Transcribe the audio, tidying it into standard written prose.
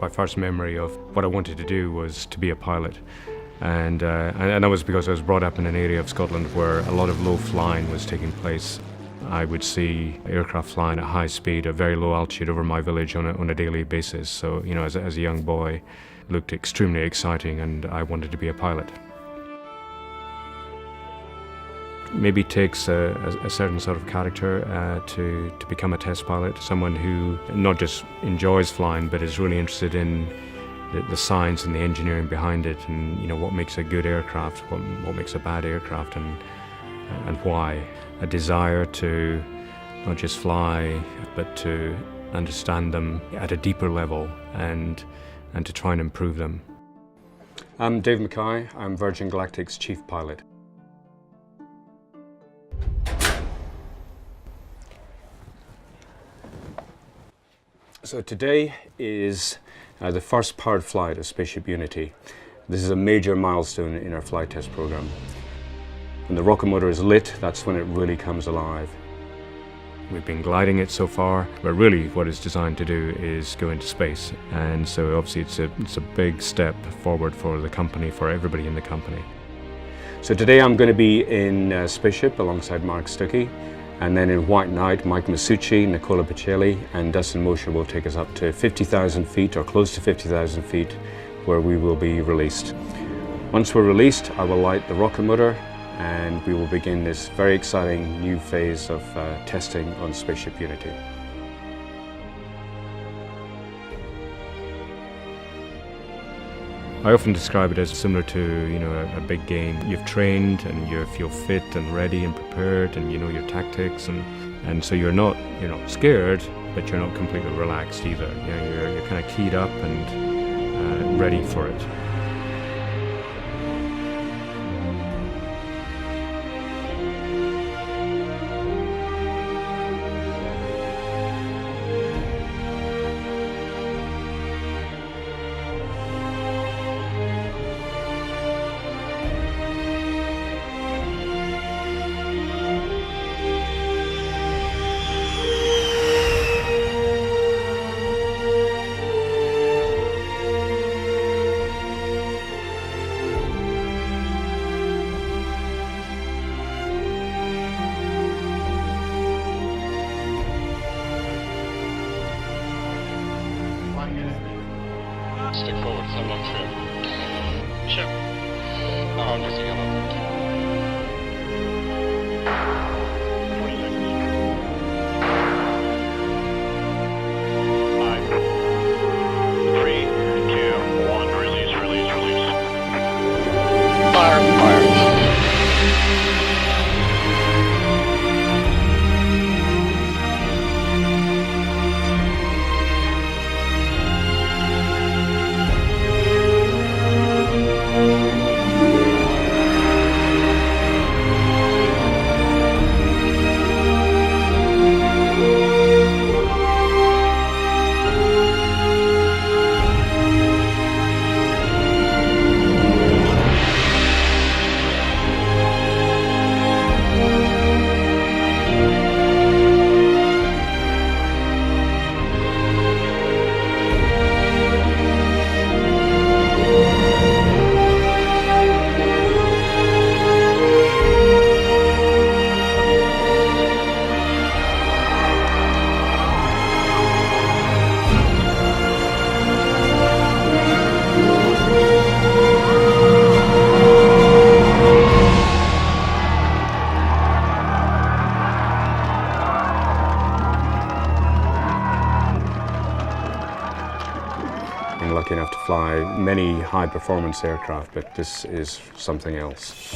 My first memory of what I wanted to do was to be a pilot. And that was because I was brought up in an area of Scotland where a lot of low flying was taking place. I would see aircraft flying at high speed at very low altitude over my village on a daily basis. So, you know, as a young boy, it looked extremely exciting and I wanted to be a pilot. Maybe it takes a certain sort of character to become a test pilot, someone who not just enjoys flying but is really interested in the science and the engineering behind it, and you know what makes a good aircraft, what makes a bad aircraft, and why. A desire to not just fly but to understand them at a deeper level and to try and improve them. I'm Dave Mackay. I'm Virgin Galactic's Chief Pilot. So today is the first powered flight of Spaceship Unity. This is a major milestone in our flight test program. When the rocket motor is lit, that's when it really comes alive. We've been gliding it so far, but really what it's designed to do is go into space. And so obviously it's a big step forward for the company, for everybody in the company. So today I'm going to be in Spaceship alongside Mark Stuckey. And then in White Knight, Mike Masucci, Nicola Pacelli, and Dust in Motion will take us up to 50,000 feet or close to 50,000 feet where we will be released. Once we're released, I will light the rocket motor and we will begin this very exciting new phase of testing on Spaceship Unity. I often describe it as similar to, you know, a big game. You've trained and you feel fit and ready and prepared, and you know your tactics, and so you're not scared, but you're not completely relaxed either. You know, you're kind of keyed up and ready for it. Stick forward, so long through. Sure. Oh, just a yellow. 20 seconds. 5, 3, 2, 1, release. Fire. I'm lucky enough to fly many high-performance aircraft, but this is something else.